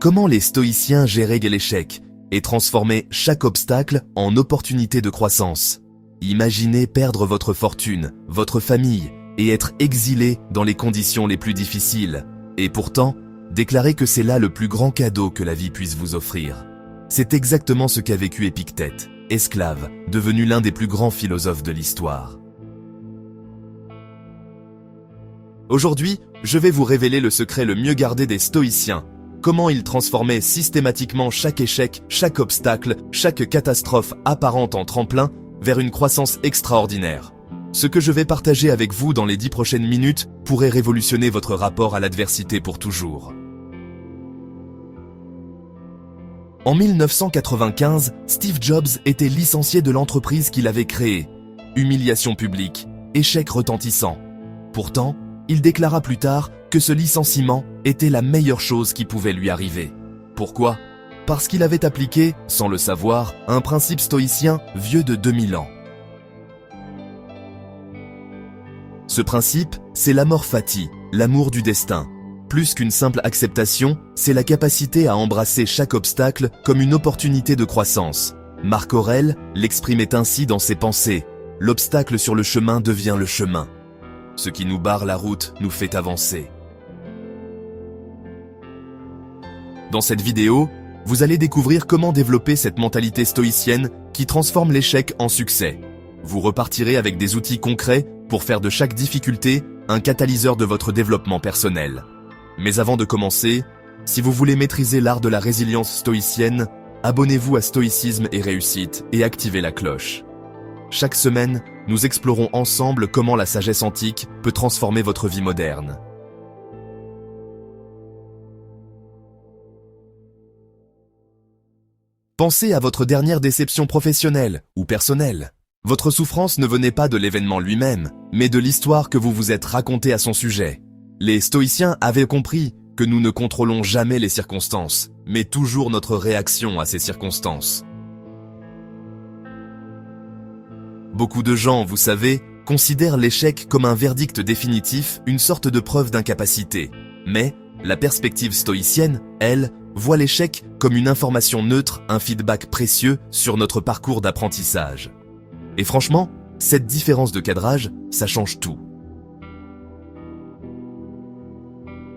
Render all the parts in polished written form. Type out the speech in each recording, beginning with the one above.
Comment les stoïciens géraient l'échec et transformaient chaque obstacle en opportunité de croissance? Imaginez perdre votre fortune, votre famille et être exilé dans les conditions les plus difficiles. Et pourtant, déclarez que c'est là le plus grand cadeau que la vie puisse vous offrir. C'est exactement ce qu'a vécu Épictète, esclave, devenu l'un des plus grands philosophes de l'histoire. Aujourd'hui, je vais vous révéler le secret le mieux gardé des stoïciens. Comment ils transformaient systématiquement chaque échec, chaque obstacle, chaque catastrophe apparente en tremplin vers une croissance extraordinaire. Ce que je vais partager avec vous dans les 10 prochaines minutes pourrait révolutionner votre rapport à l'adversité pour toujours. En 1995, Steve Jobs était licencié de l'entreprise qu'il avait créée. Humiliation publique, échec retentissant. Pourtant, il déclara plus tard que ce licenciement était la meilleure chose qui pouvait lui arriver. Pourquoi? Parce qu'il avait appliqué, sans le savoir, un principe stoïcien vieux de 2000 ans. Ce principe, c'est l'amor fati, l'amour du destin. Plus qu'une simple acceptation, c'est la capacité à embrasser chaque obstacle comme une opportunité de croissance. Marc Aurèle l'exprimait ainsi dans ses pensées. L'obstacle sur le chemin devient le chemin. Ce qui nous barre la route nous fait avancer. Dans cette vidéo, vous allez découvrir comment développer cette mentalité stoïcienne qui transforme l'échec en succès. Vous repartirez avec des outils concrets pour faire de chaque difficulté un catalyseur de votre développement personnel. Mais avant de commencer, si vous voulez maîtriser l'art de la résilience stoïcienne, abonnez-vous à Stoïcisme et Réussite et activez la cloche. Chaque semaine, nous explorons ensemble comment la sagesse antique peut transformer votre vie moderne. Pensez à votre dernière déception professionnelle ou personnelle. Votre souffrance ne venait pas de l'événement lui-même, mais de l'histoire que vous vous êtes racontée à son sujet. Les stoïciens avaient compris que nous ne contrôlons jamais les circonstances, mais toujours notre réaction à ces circonstances. Beaucoup de gens, vous savez, considèrent l'échec comme un verdict définitif, une sorte de preuve d'incapacité. Mais la perspective stoïcienne, elle, voit l'échec comme une information neutre, un feedback précieux sur notre parcours d'apprentissage. Et franchement, cette différence de cadrage, ça change tout.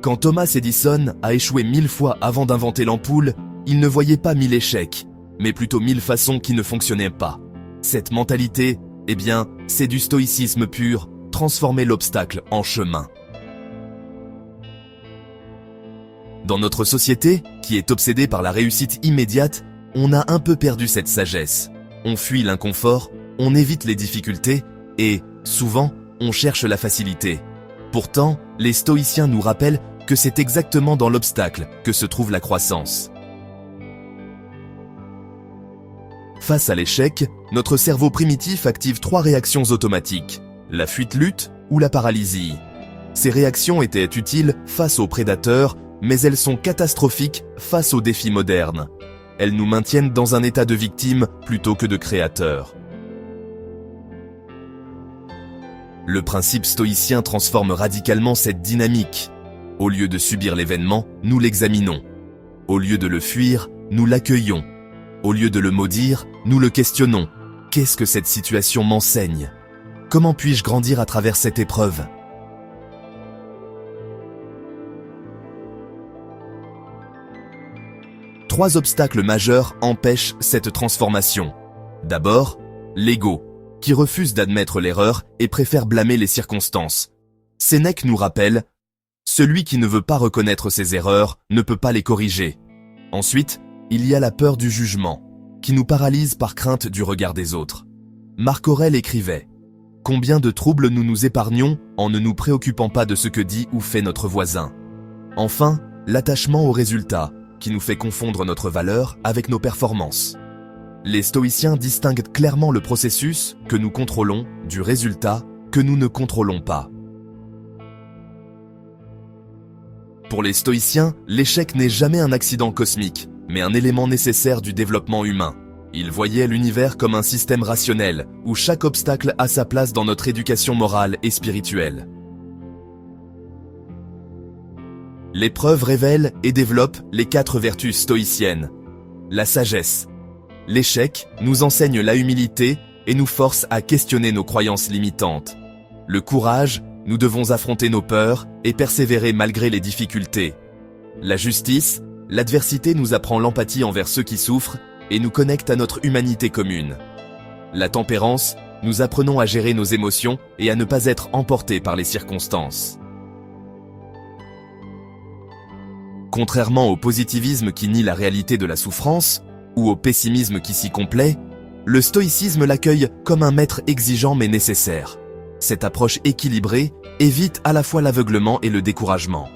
Quand Thomas Edison a échoué 1000 fois avant d'inventer l'ampoule, il ne voyait pas 1000 échecs, mais plutôt 1000 façons qui ne fonctionnaient pas. Cette mentalité, eh bien, c'est du stoïcisme pur, transformer l'obstacle en chemin. Dans notre société, qui est obsédée par la réussite immédiate, on a un peu perdu cette sagesse. On fuit l'inconfort, on évite les difficultés et, souvent, on cherche la facilité. Pourtant, les stoïciens nous rappellent que c'est exactement dans l'obstacle que se trouve la croissance. Face à l'échec, notre cerveau primitif active 3 réactions automatiques, la fuite-lutte ou la paralysie. Ces réactions étaient utiles face aux prédateurs, mais elles sont catastrophiques face aux défis modernes. Elles nous maintiennent dans un état de victime plutôt que de créateur. Le principe stoïcien transforme radicalement cette dynamique. Au lieu de subir l'événement, nous l'examinons. Au lieu de le fuir, nous l'accueillons. Au lieu de le maudire, nous le questionnons. Qu'est-ce que cette situation m'enseigne? Comment puis-je grandir à travers cette épreuve? Trois obstacles majeurs empêchent cette transformation. D'abord, l'ego, qui refuse d'admettre l'erreur et préfère blâmer les circonstances. Sénèque nous rappelle « Celui qui ne veut pas reconnaître ses erreurs ne peut pas les corriger ». Ensuite, il y a la peur du jugement, qui nous paralyse par crainte du regard des autres. Marc Aurèle écrivait « Combien de troubles nous nous épargnons en ne nous préoccupant pas de ce que dit ou fait notre voisin ». Enfin, l'attachement au résultat, qui nous fait confondre notre valeur avec nos performances. Les stoïciens distinguent clairement le processus que nous contrôlons du résultat que nous ne contrôlons pas. Pour les stoïciens, l'échec n'est jamais un accident cosmique, mais un élément nécessaire du développement humain. Ils voyaient l'univers comme un système rationnel, où chaque obstacle a sa place dans notre éducation morale et spirituelle. L'épreuve révèle et développe les 4 vertus stoïciennes. La sagesse. L'échec nous enseigne la humilité et nous force à questionner nos croyances limitantes. Le courage, nous devons affronter nos peurs et persévérer malgré les difficultés. La justice, l'adversité nous apprend l'empathie envers ceux qui souffrent et nous connecte à notre humanité commune. La tempérance, nous apprenons à gérer nos émotions et à ne pas être emportés par les circonstances. Contrairement au positivisme qui nie la réalité de la souffrance, ou au pessimisme qui s'y complaît, le stoïcisme l'accueille comme un maître exigeant mais nécessaire. Cette approche équilibrée évite à la fois l'aveuglement et le découragement.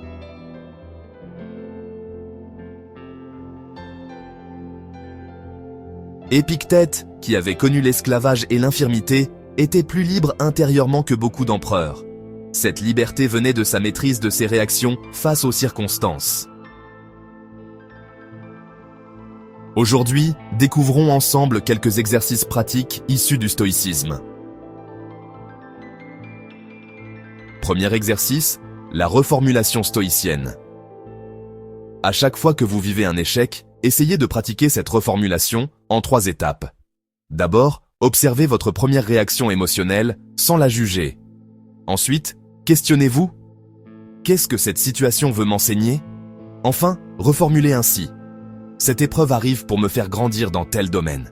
Épictète, qui avait connu l'esclavage et l'infirmité, était plus libre intérieurement que beaucoup d'empereurs. Cette liberté venait de sa maîtrise de ses réactions face aux circonstances. Aujourd'hui, découvrons ensemble quelques exercices pratiques issus du stoïcisme. Premier exercice, la reformulation stoïcienne. À chaque fois que vous vivez un échec, essayez de pratiquer cette reformulation en 3 étapes. D'abord, observez votre première réaction émotionnelle sans la juger. Ensuite, questionnez-vous. Qu'est-ce que cette situation veut m'enseigner? Enfin, reformulez ainsi. Cette épreuve arrive pour me faire grandir dans tel domaine.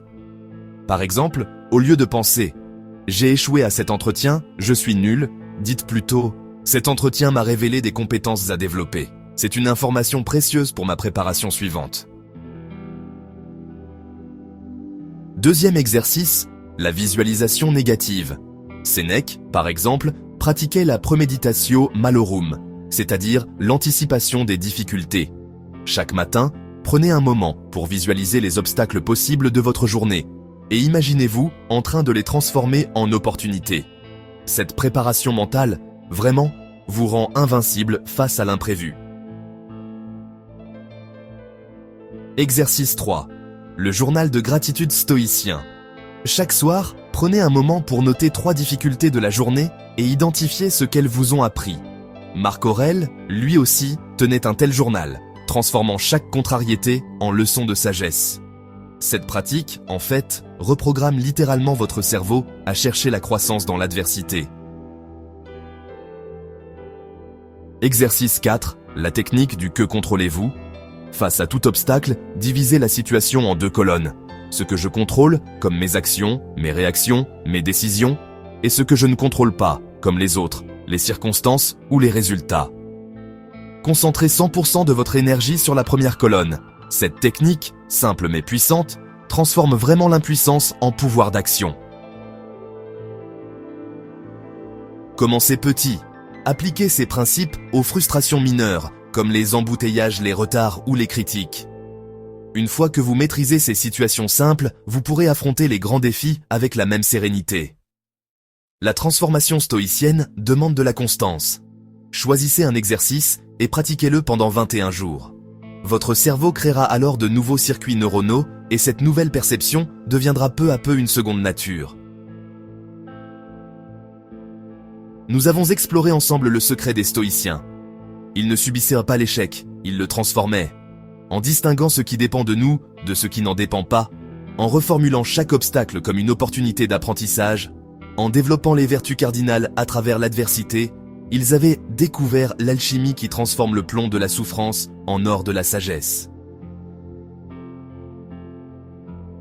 Par exemple, au lieu de penser « J'ai échoué à cet entretien, je suis nul », dites plutôt « Cet entretien m'a révélé des compétences à développer. C'est une information précieuse pour ma préparation suivante. » Deuxième exercice, la visualisation négative. Sénèque, par exemple, pratiquait la premeditatio malorum, c'est-à-dire l'anticipation des difficultés. Chaque matin, prenez un moment pour visualiser les obstacles possibles de votre journée et imaginez-vous en train de les transformer en opportunités. Cette préparation mentale, vraiment, vous rend invincible face à l'imprévu. Exercice 3. Le journal de gratitude stoïcien. Chaque soir, prenez un moment pour noter 3 difficultés de la journée et identifier ce qu'elles vous ont appris. Marc Aurèle, lui aussi, tenait un tel journal, transformant chaque contrariété en leçon de sagesse. Cette pratique, en fait, reprogramme littéralement votre cerveau à chercher la croissance dans l'adversité. Exercice 4. La technique du que contrôlez-vous. Face à tout obstacle, divisez la situation en 2 colonnes. Ce que je contrôle, comme mes actions, mes réactions, mes décisions, et ce que je ne contrôle pas, comme les autres, les circonstances ou les résultats. Concentrez 100% de votre énergie sur la première colonne. Cette technique, simple mais puissante, transforme vraiment l'impuissance en pouvoir d'action. Commencez petit. Appliquez ces principes aux frustrations mineures, comme les embouteillages, les retards ou les critiques. Une fois que vous maîtrisez ces situations simples, vous pourrez affronter les grands défis avec la même sérénité. La transformation stoïcienne demande de la constance. Choisissez un exercice et pratiquez-le pendant 21 jours. Votre cerveau créera alors de nouveaux circuits neuronaux et cette nouvelle perception deviendra peu à peu une seconde nature. Nous avons exploré ensemble le secret des stoïciens. Ils ne subissaient pas l'échec, ils le transformaient. En distinguant ce qui dépend de nous de ce qui n'en dépend pas, en reformulant chaque obstacle comme une opportunité d'apprentissage, en développant les vertus cardinales à travers l'adversité, ils avaient découvert l'alchimie qui transforme le plomb de la souffrance en or de la sagesse.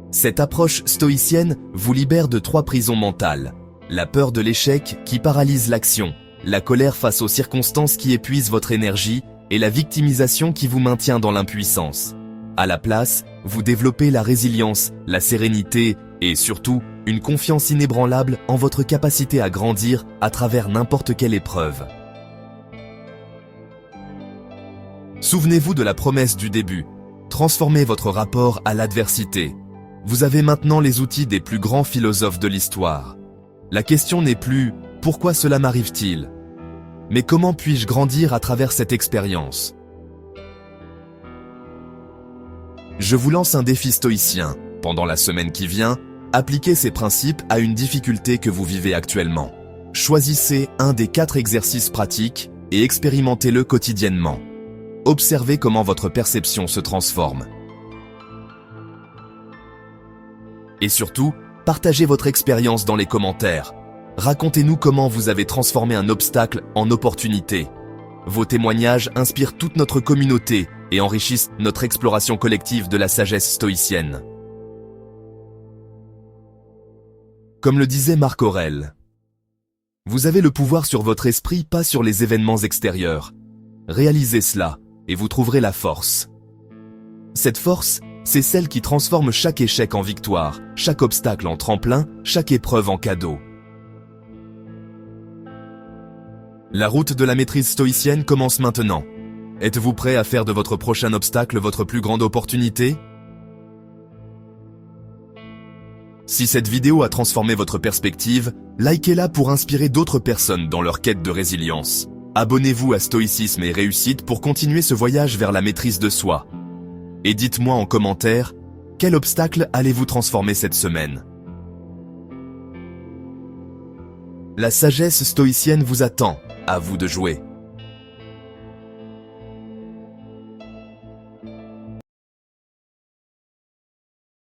Cette approche stoïcienne vous libère de 3 prisons mentales. La peur de l'échec qui paralyse l'action, la colère face aux circonstances qui épuisent votre énergie et la victimisation qui vous maintient dans l'impuissance. À la place, vous développez la résilience, la sérénité et surtout une confiance inébranlable en votre capacité à grandir à travers n'importe quelle épreuve. Souvenez-vous de la promesse du début. Transformez votre rapport à l'adversité. Vous avez maintenant les outils des plus grands philosophes de l'histoire. La question n'est plus « Pourquoi cela m'arrive-t-il ?» mais « Comment puis-je grandir à travers cette expérience ?» Je vous lance un défi stoïcien. Pendant la semaine qui vient, appliquez ces principes à une difficulté que vous vivez actuellement. Choisissez un des 4 exercices pratiques et expérimentez-le quotidiennement. observez comment votre perception se transforme. Et surtout, partagez votre expérience dans les commentaires. Racontez-nous comment vous avez transformé un obstacle en opportunité. Vos témoignages inspirent toute notre communauté et enrichissent notre exploration collective de la sagesse stoïcienne. Comme le disait Marc Aurèle, vous avez le pouvoir sur votre esprit, pas sur les événements extérieurs. Réalisez cela et vous trouverez la force. Cette force, c'est celle qui transforme chaque échec en victoire, chaque obstacle en tremplin, chaque épreuve en cadeau. La route de la maîtrise stoïcienne commence maintenant. Êtes-vous prêt à faire de votre prochain obstacle votre plus grande opportunité ? Si cette vidéo a transformé votre perspective, likez-la pour inspirer d'autres personnes dans leur quête de résilience. Abonnez-vous à Stoïcisme et Réussite pour continuer ce voyage vers la maîtrise de soi. Et dites-moi en commentaire, quel obstacle allez-vous transformer cette semaine ? La sagesse stoïcienne vous attend, à vous de jouer.